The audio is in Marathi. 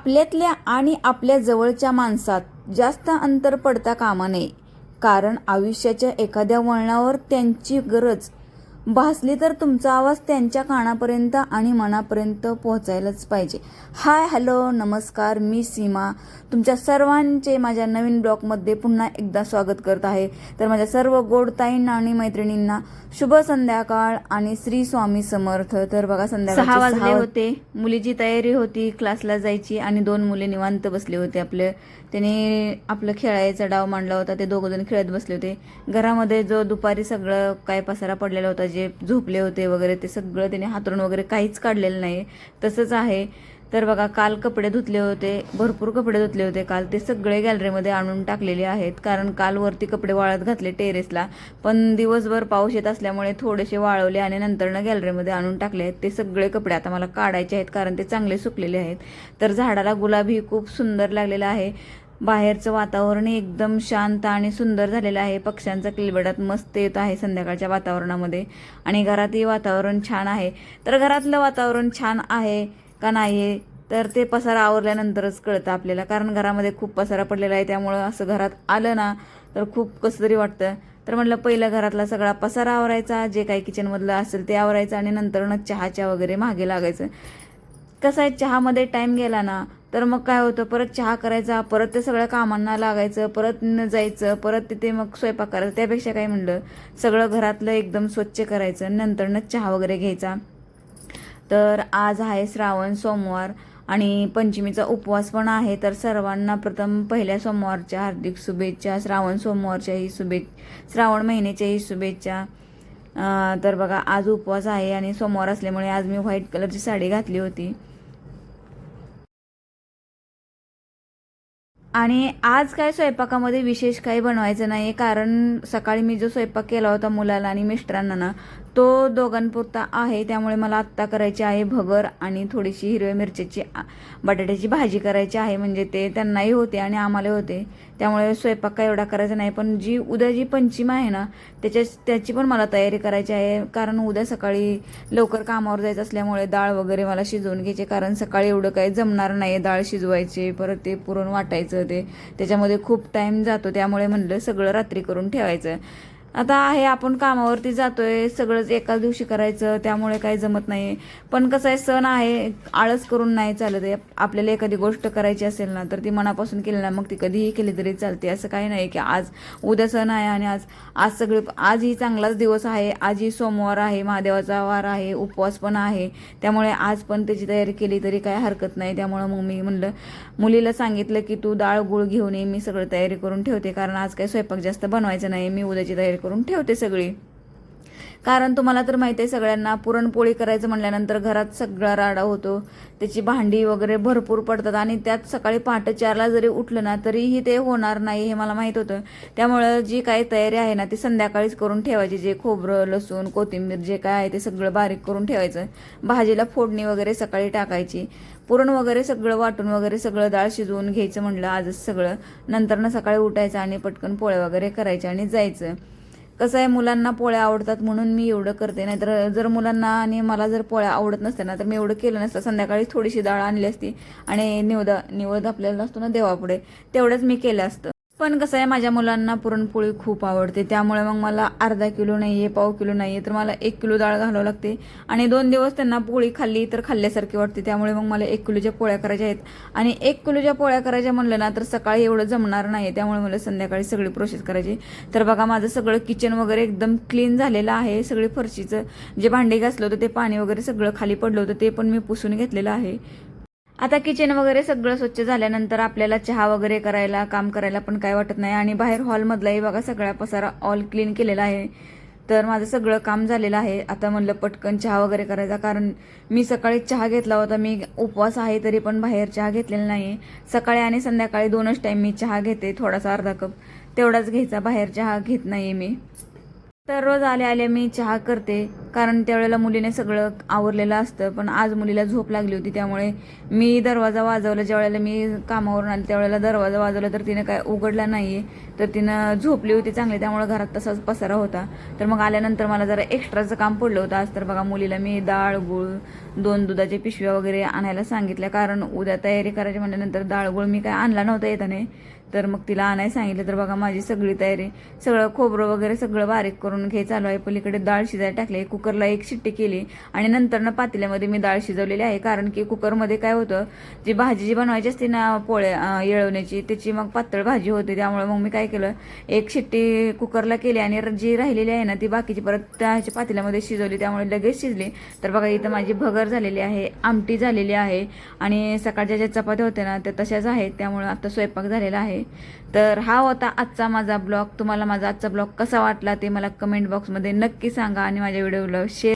आपल्यातल्या आणि आपल्या जवळच्या माणसात जास्त अंतर पडता कामा नये, कारण आयुष्याच्या एखाद्या वळणावर त्यांची गरज भासली तर तुमचा आवाज त्यांच्या कानापर्यंत आणि मनापर्यंत पोहोचायलाच पाहिजे. हाय, हॅलो, नमस्कार, मी सीमा तुमच्या सर्वांचे माझ्या नवीन ब्लॉगमध्ये पुन्हा एकदा स्वागत करत आहे. तर माझ्या सर्व गोड ताईंना आणि मैत्रिणींना शुभ संध्याकाळ आणि श्री स्वामी समर्थ. तर बघा, संध्याकाळ 6 वाजले होते. मुलीची तयारी होती क्लासला जायची आणि 2 मुले निवांत बसले होते. त्याने आपलं खेळायचा डाव मांडला होता. ते दोघंजण खेळत बसले होते. घरामध्ये जो दुपारी सगळं काय पसारा पडलेला होता, जे झोपले होते वगैरे, ते सगळं त्याने हातरून वगैरे काहीच काढलेलं नाही, तसंच आहे. तर बघा, काल कपडे धुतले होते, भरपूर कपडे धुतले होते काल. ते सगळे गॅलरीमध्ये आणून टाकलेले आहेत, कारण काल वरती कपडे वाळत घातले टेरेसला, पण दिवसभर पाऊस येत असल्यामुळे थोडेसे वाळवले आणि नंतरनं गॅलरीमध्ये आणून टाकले आहेत. ते सगळे कपडे आता मला काढायचे आहेत, कारण ते चांगले सुकलेले आहेत. तर झाडाला गुलाबी खूप सुंदर लागलेला आहे. बाहेरचं वातावरण एकदम शांत आणि सुंदर झालेलं आहे. पक्ष्यांचा किलबिलाट मस्त येत आहे संध्याकाळच्या वातावरणामध्ये, आणि घरातही वातावरण छान आहे. तर घरातलं वातावरण छान आहे का नाही तर ते पसारा आवरल्यानंतरच कळतं आपल्याला, कारण घरामध्ये खूप पसारा पडलेला आहे. त्यामुळं असं घरात आलं ना तर खूप कसं तरी वाटतं. तर म्हटलं पहिलं घरातला सगळा पसारा आवरायचा, जे काही किचनमधलं असेल ते आवरायचं, आणि नंतरनं चहाच्या वगैरे मागे लागायचं. कसं आहे, चहामध्ये टाईम गेला ना तर मग काय होतं, परत चहा करायचा, परत ते सगळ्या कामांना लागायचं, परत जायचं, परत तिथे मग स्वयंपाक करायचा. त्यापेक्षा काय म्हणलं, सगळं घरातलं एकदम स्वच्छ करायचं, नंतरनं चहा वगैरे घ्यायचा. तर आज आहे श्रावण सोमवार आणि पंचमीचा उपवास पण आहे. तर सर्वांना प्रथम पहिल्या सोमवारच्या हार्दिक शुभेच्छा, श्रावण सोमवारच्याही श्रावण महिन्याच्याही शुभेच्छा. तर बघा, आज उपवास आहे आणि सोमवार असल्यामुळे आज मी व्हाईट कलरची साडी घातली होती. आणि आज काय स्वयंपाकामध्ये विशेष काही बनवायचं नाही, कारण सकाळी मी जो स्वयंपाक केला होता मुलाला आणि मिस्टरांना ना, तो दोघांपुरता आहे. त्यामुळे मला आत्ता करायची आहे भगर आणि थोडीशी हिरव्या मिरच्याची बटाट्याची भाजी करायची आहे. म्हणजे ते त्यांनाही होते आणि आम्हाला होते, त्यामुळे स्वयंपाक काय एवढा करायचा नाही. पण उद्या जी पंचमी आहे ना, त्याची पण मला तयारी करायची आहे, कारण उद्या सकाळी लवकर कामावर जायचं असल्यामुळे डाळ वगैरे मला शिजवून घ्यायचे, कारण सकाळी एवढं काही जमणार नाही डाळ शिजवायचे, परत ते पुरण वाटायचं, त्याच्यामध्ये खूप टाईम जातो. त्यामुळे म्हणलं सगळं रात्री करून ठेवायचं. आता आहे, आपण कामावरती जातोय, सगळंच एकाच दिवशी करायचं, त्यामुळे काही जमत नाही. पण कसं आहे, सण आहे, आळस करून नाही चालत आहे. आपल्याला एखादी गोष्ट करायची असेल ना तर ती मनापासून केली ना, मग ती कधीही केली तरी चालते. असं काही नाही की उद्या सण आहे आणि आज ही चांगलाच दिवस आहे, आज ही सोमवार आहे, महादेवाचा वार आहे, उपवास पण आहे, त्यामुळे आज पण त्याची तयारी केली तरी काही हरकत नाही. त्यामुळं मग मी म्हणलं, मुलीला सांगितलं की तू डाळ गुळ घेऊन ये, मी सगळं तयारी करून ठेवते, कारण आज काही स्वयंपाक जास्त बनवायचं नाही, मी उद्याची तयारी करून ठेवते सगळी. कारण तुम्हाला तर माहिती आहे सगळ्यांना, पुरणपोळी करायचं म्हणल्यानंतर घरात सगळा राडा होतो, त्याची भांडी वगैरे भरपूर पडतात, आणि त्यात सकाळी पहाटे 4ला जरी उठलं ना तरीही ते होणार नाही, हे मला माहीत होतं. त्यामुळं जी काही तयारी आहे ना ती संध्याकाळीच करून ठेवायची. जे खोबरं, लसूण, कोथिंबीर जे काय आहे ते सगळं बारीक करून ठेवायचं. भाजीला फोडणी वगैरे सकाळी टाकायची. पुरण वगैरे सगळं वाटून वगैरे सगळं डाळ शिजवून घ्यायचं म्हणलं आजच सगळं. नंतरनं सकाळी उठायचं आणि पटकन पोळ्या वगैरे करायच्या आणि जायचं. कसं आहे, मुलांना पोळ्या आवडतात म्हणून मी एवढं करते, नाहीतर जर मुलांना आणि मला जर पोळ्या आवडत नसत्या ना तर मी एवढं केलं नसतं. संध्याकाळी थोडीशी डाळ आणली असती आणि निवद आपल्याला असतो ना देवापुढे, तेवढंच मी केलं असतं. पण कसं आहे, माझ्या मुलांना पुरणपोळी खूप आवडते, त्यामुळे मग मला अर्धा किलो नाही आहे, पाव किलो नाही आहे, तर मला 1 किलो डाळ घालावं लागते. आणि 2 दिवस त्यांना पोळी खाल्ली तर खाल्ल्यासारखी वाटते, त्यामुळे मग मला 1 किलोच्या पोळ्या करायच्या आहेत. आणि 1 किलोच्या पोळ्या करायच्या म्हणलं ना तर सकाळी एवढं जमणार नाही, त्यामुळे मला संध्याकाळी सगळी प्रोसेस करायची. तर बघा, माझं सगळं किचन वगैरे एकदम क्लीन झालेलं आहे. सगळी फरशीचं जे भांडी घासलं होतं ते पाणी वगैरे सगळं खाली पडलं होतं, ते पण मी पुसून घेतलेलं आहे. आता किचन वगैरे सगळं स्वच्छ झाल्यानंतर आपल्याला चहा वगैरे करायला, काम करायला पण काय वाटत नाही. आणि बाहेर हॉलमधलाही बघा सगळा पसारा ऑल क्लीन केलेला आहे. तर माझं सगळं काम झालेलं आहे. आता म्हणलं पटकन चहा वगैरे करायचा, कारण मी सकाळी चहा घेतला होता. मी उपवास आहे तरी पण बाहेर चहा घेतलेला नाही. सकाळी आणि संध्याकाळी 2च टाईम मी चहा घेते, थोडासा अर्धा कप तेवढाच घ्यायचा, बाहेर चहा घेत नाही मी. तर रोज आले मी चहा करते, कारण त्यावेळेला मुलीने सगळं आवरलेलं असतं. पण आज मुलीला झोप लागली होती, त्यामुळे मी दरवाजा वाजवला. ज्या वेळेला मी कामावरून आले त्यावेळेला दरवाजा वाजवला तर तिने काय उघडला नाही तर तिनं झोपली होती चांगली, त्यामुळे घरात तसाच पसारा होता. तर मग आल्यानंतर मला जरा एक्स्ट्राचं काम पडलं होतं आज. तर बघा मुलीला मी डाळ, गूळ, 2 दुधाच्या पिशव्या वगैरे आणायला सांगितल्या, कारण उद्या तयारी करायची म्हटल्यानंतर डाळ गूळ मी काय आणला नव्हता येताने, तर मग तिला आणायला सांगितलं. तर बघा माझी सगळी तयारी, सगळं खोबरं वगैरे सगळं बारीक करून घे चालू आहे. पलीकडे डाळ शिजायला टाकली, कुकरला 1 शिट्टी केली आणि नंतर पातेल्यामध्ये मी डाळ शिजवलेली आहे. कारण की कुकरमध्ये काय होतं, जी भाजी जी बनवायची असते ना पोळ्या येळवण्याची, त्याची मग पातळ भाजी होते. त्यामुळे मग मी काय केलं, 1 शिट्टी कुकरला केली आणि जी राहिलेली आहे ना ती बाकीची परत त्याच्या पातेल्यामध्ये शिजवली, त्यामुळे लगेच शिजली. तर बघा इथं माझी भगर झालेली आहे, आमटी झालेली आहे आणि सकाळच्या ज्या चपात्या होत्या ना त्या तशाच आहेत, त्यामुळे आता स्वयंपाक झालेला आहे. तर हा होता आजचा माझा ब्लॉग. तुम्हाला माझा आजचा ब्लॉग कसा वाटला ते मला कमेंट बॉक्समध्ये नक्की सांगा आणि माझ्या व्हिडिओला शेअर